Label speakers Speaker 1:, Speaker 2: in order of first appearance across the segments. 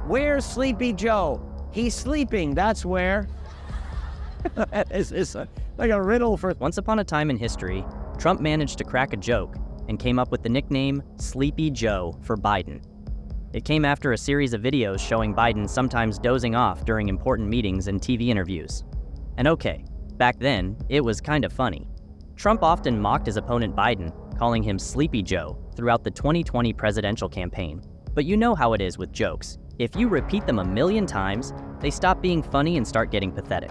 Speaker 1: Where's Sleepy Joe? He's sleeping, that's where. It's like a riddle for...
Speaker 2: Once upon a time in history, Trump managed to crack a joke and came up with the nickname Sleepy Joe for Biden. It came after a series of videos showing Biden sometimes dozing off during important meetings and TV interviews. And okay, back then, it was kind of funny. Trump often mocked his opponent Biden, calling him Sleepy Joe throughout the 2020 presidential campaign. But you know how it is with jokes. If you repeat them a million times, they stop being funny and start getting pathetic.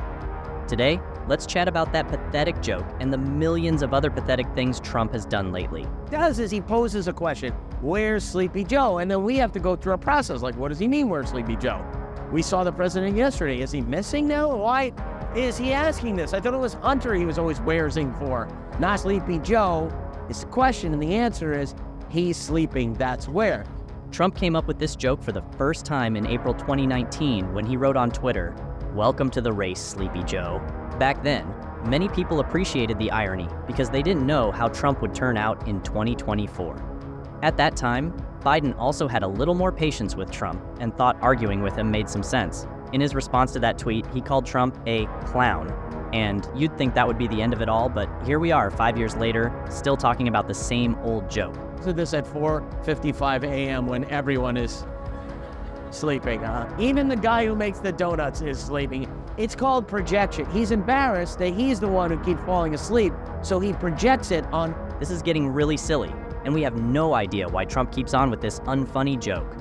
Speaker 2: Today, let's chat about that pathetic joke and the millions of other pathetic things Trump has done lately.
Speaker 1: Does is he poses a question, where's Sleepy Joe? And then we have to go through a process, like what does he mean, where's Sleepy Joe? We saw the president yesterday. Is he missing now? Why is he asking this? I thought it was Hunter he was always where'sing for, not Sleepy Joe. It's the question, and the answer is, he's sleeping, that's where.
Speaker 2: Trump came up with this joke for the first time in April 2019 when he wrote on Twitter, "Welcome to the race, Sleepy Joe." Back then, many people appreciated the irony because they didn't know how Trump would turn out in 2024. At that time, Biden also had a little more patience with Trump and thought arguing with him made some sense. In his response to that tweet, he called Trump a clown. And you'd think that would be the end of it all, but here we are 5 years later, still talking about the same old joke.
Speaker 1: So this at 4:55 a.m. when everyone is sleeping, huh? Even the guy who makes the donuts is sleeping. It's called projection. He's embarrassed that he's the one who keeps falling asleep, so he projects it on...
Speaker 2: This is getting really silly, and we have no idea why Trump keeps on with this unfunny joke.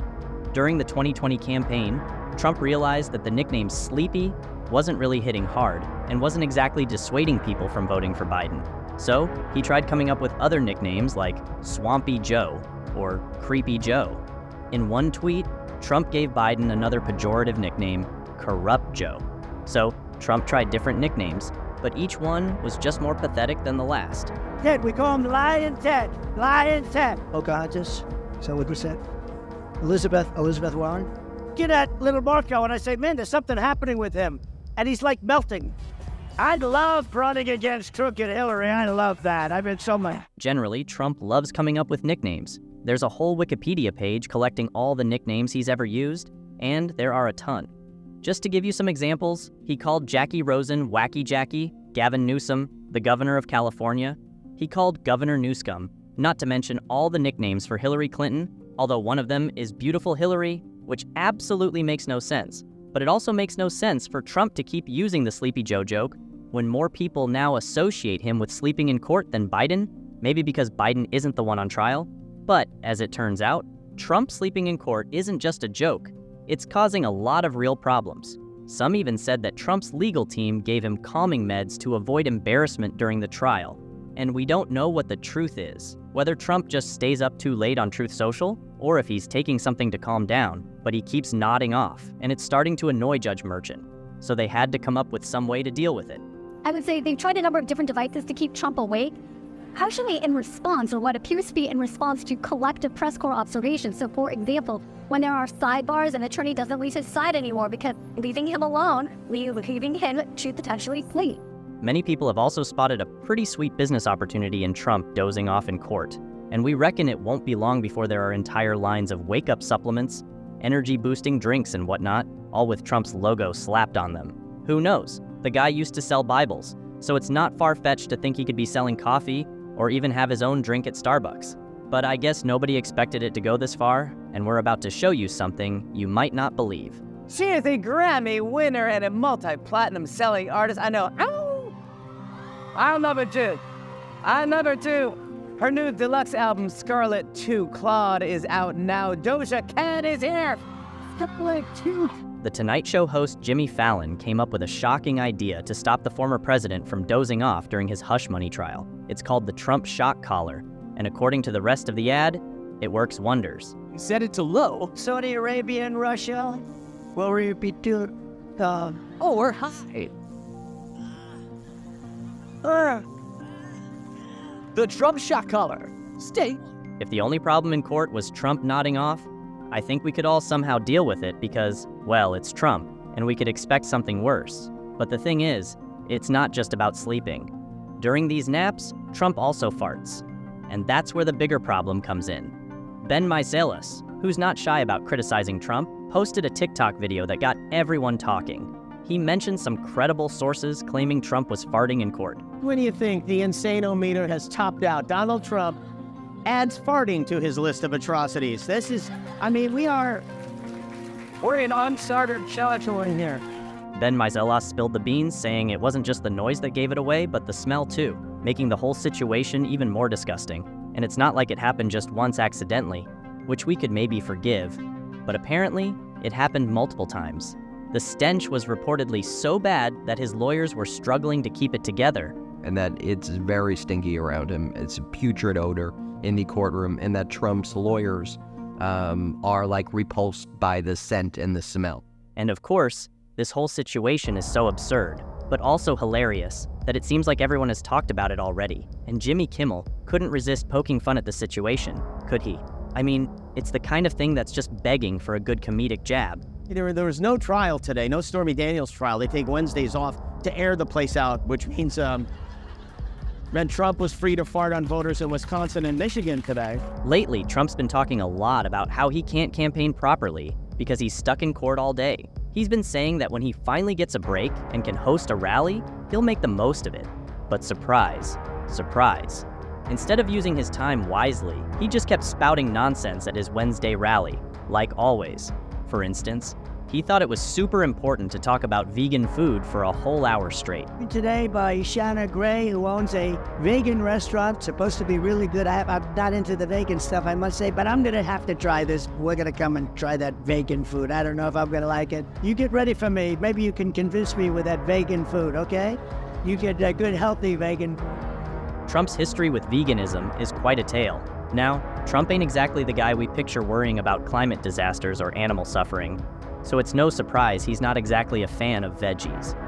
Speaker 2: During the 2020 campaign, Trump realized that the nickname Sleepy wasn't really hitting hard and wasn't exactly dissuading people from voting for Biden. So he tried coming up with other nicknames like Swampy Joe or Creepy Joe. In one tweet, Trump gave Biden another pejorative nickname, Corrupt Joe. So Trump tried different nicknames, but each one was just more pathetic than the last.
Speaker 3: Ted, we call him Lion Ted. Lion Ted. Pocahontas. Is that what we said? Elizabeth Warren. Get at little Marco and I say, man, there's something happening with him. And he's like melting. I love running against crooked Hillary. I love that. I've been so mad.
Speaker 2: Generally, Trump loves coming up with nicknames. There's a whole Wikipedia page collecting all the nicknames he's ever used, and there are a ton. Just to give you some examples, he called Jackie Rosen Wacky Jackie, Gavin Newsom, the governor of California. He called Governor Newscomb, not to mention all the nicknames for Hillary Clinton, although one of them is Beautiful Hillary, which absolutely makes no sense. But it also makes no sense for Trump to keep using the Sleepy Joe joke when more people now associate him with sleeping in court than Biden, maybe because Biden isn't the one on trial. But, as it turns out, Trump sleeping in court isn't just a joke. It's causing a lot of real problems. Some even said that Trump's legal team gave him calming meds to avoid embarrassment during the trial. And we don't know what the truth is, whether Trump just stays up too late on Truth Social, or if he's taking something to calm down, but he keeps nodding off, and it's starting to annoy Judge Merchant. So they had to come up with some way to deal with it.
Speaker 4: I would say they've tried a number of different devices to keep Trump awake. Actually, in response, or what appears to be in response to collective press corps observations. So, for example, when there are sidebars, an attorney doesn't leave his side anymore because leaving him alone, leaving him to potentially sleep.
Speaker 2: Many people have also spotted a pretty sweet business opportunity in Trump dozing off in court. And we reckon it won't be long before there are entire lines of wake-up supplements, energy-boosting drinks and whatnot, all with Trump's logo slapped on them. Who knows? The guy used to sell Bibles, so it's not far-fetched to think he could be selling coffee or even have his own drink at Starbucks. But I guess nobody expected it to go this far, and we're about to show you something you might not believe.
Speaker 5: She is a Grammy winner and a multi-platinum selling artist. I know. Ow! I love her too. Her new deluxe album, Scarlet 2 Claude, is out now. Doja Cat is here. Scarlet 2.
Speaker 2: The Tonight Show host Jimmy Fallon came up with a shocking idea to stop the former president from dozing off during his hush money trial. It's called the Trump shock collar, and according to the rest of the ad, it works wonders.
Speaker 1: You set it to low.
Speaker 3: Saudi Arabia and Russia. Will we be too...
Speaker 1: Or high. The Trump shock collar. Stay.
Speaker 2: If the only problem in court was Trump nodding off, I think we could all somehow deal with it because, well, it's Trump, and we could expect something worse. But the thing is, it's not just about sleeping. During these naps, Trump also farts. And that's where the bigger problem comes in. Ben Meiselas, who's not shy about criticizing Trump, posted a TikTok video that got everyone talking. He mentioned some credible sources claiming Trump was farting in court.
Speaker 1: When do you think the insane-o-meter has topped out? Donald Trump adds farting to his list of atrocities. This is, I mean, we're in uncharted territory here.
Speaker 2: Then Meiselas spilled the beans, saying it wasn't just the noise that gave it away, but the smell too, making the whole situation even more disgusting. And it's not like it happened just once accidentally, which we could maybe forgive, but apparently it happened multiple times. The stench was reportedly so bad that his lawyers were struggling to keep it together.
Speaker 6: And that it's very stinky around him. It's a putrid odor in the courtroom, and that Trump's lawyers are like repulsed by the scent and the smell.
Speaker 2: And of course, this whole situation is so absurd, but also hilarious, that it seems like everyone has talked about it already. And Jimmy Kimmel couldn't resist poking fun at the situation, could he? I mean, it's the kind of thing that's just begging for a good comedic jab.
Speaker 1: There was no trial today, no Stormy Daniels trial. They take Wednesdays off to air the place out, which means Trump was free to fart on voters in Wisconsin and Michigan today.
Speaker 2: Lately, Trump's been talking a lot about how he can't campaign properly because he's stuck in court all day. He's been saying that when he finally gets a break and can host a rally, he'll make the most of it. But surprise, surprise. Instead of using his time wisely, he just kept spouting nonsense at his Wednesday rally, like always. For instance, he thought it was super important to talk about vegan food for a whole hour straight.
Speaker 3: Today by Shanna Gray, who owns a vegan restaurant, supposed to be really good. I'm not into the vegan stuff, I must say, but I'm going to have to try this. We're going to come and try that vegan food. I don't know if I'm going to like it. You get ready for me. Maybe you can convince me with that vegan food, okay? You get a good, healthy vegan food.
Speaker 2: Trump's history with veganism is quite a tale. Now, Trump ain't exactly the guy we picture worrying about climate disasters or animal suffering, so it's no surprise he's not exactly a fan of veggies.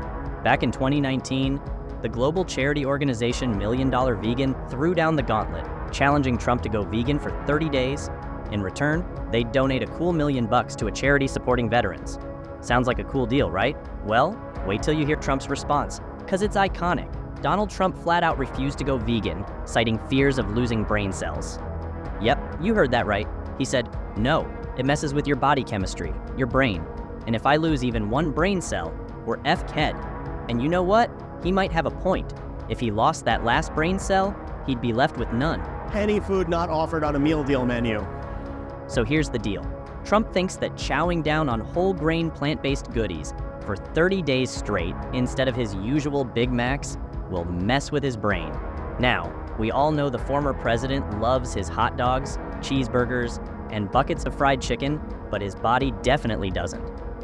Speaker 2: Back in 2019, the global charity organization $1 Million Vegan threw down the gauntlet, challenging Trump to go vegan for 30 days. In return, they'd donate a cool $1 million to a charity supporting veterans. Sounds like a cool deal, right? Well, wait till you hear Trump's response, because it's iconic. Donald Trump flat out refused to go vegan, citing fears of losing brain cells. Yep, you heard that right. He said, no, it messes with your body chemistry, your brain. And if I lose even one brain cell, we're F-ked. And you know what? He might have a point. If he lost that last brain cell, he'd be left with none.
Speaker 1: Any food not offered on a meal deal menu.
Speaker 2: So here's the deal. Trump thinks that chowing down on whole grain plant-based goodies for 30 days straight instead of his usual Big Macs will mess with his brain. Now, we all know the former president loves his hot dogs, cheeseburgers, and buckets of fried chicken, but his body definitely doesn't.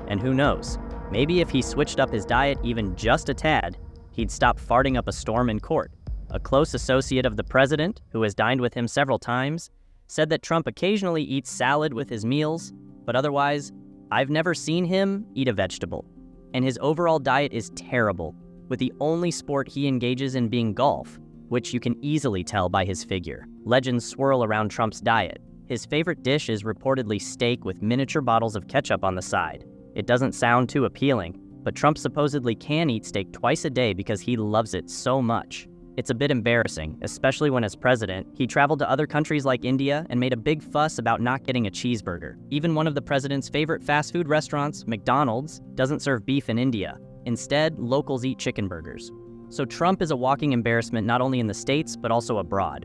Speaker 2: And who knows, maybe if he switched up his diet even just a tad, he'd stop farting up a storm in court. A close associate of the president, who has dined with him several times, said that Trump occasionally eats salad with his meals, but otherwise, I've never seen him eat a vegetable. And his overall diet is terrible, with the only sport he engages in being golf, which you can easily tell by his figure. Legends swirl around Trump's diet. His favorite dish is reportedly steak with miniature bottles of ketchup on the side. It doesn't sound too appealing, but Trump supposedly can eat steak twice a day because he loves it so much. It's a bit embarrassing, especially when as president, he traveled to other countries like India and made a big fuss about not getting a cheeseburger. Even one of the president's favorite fast food restaurants, McDonald's, doesn't serve beef in India. Instead, locals eat chicken burgers. So Trump is a walking embarrassment not only in the States, but also abroad.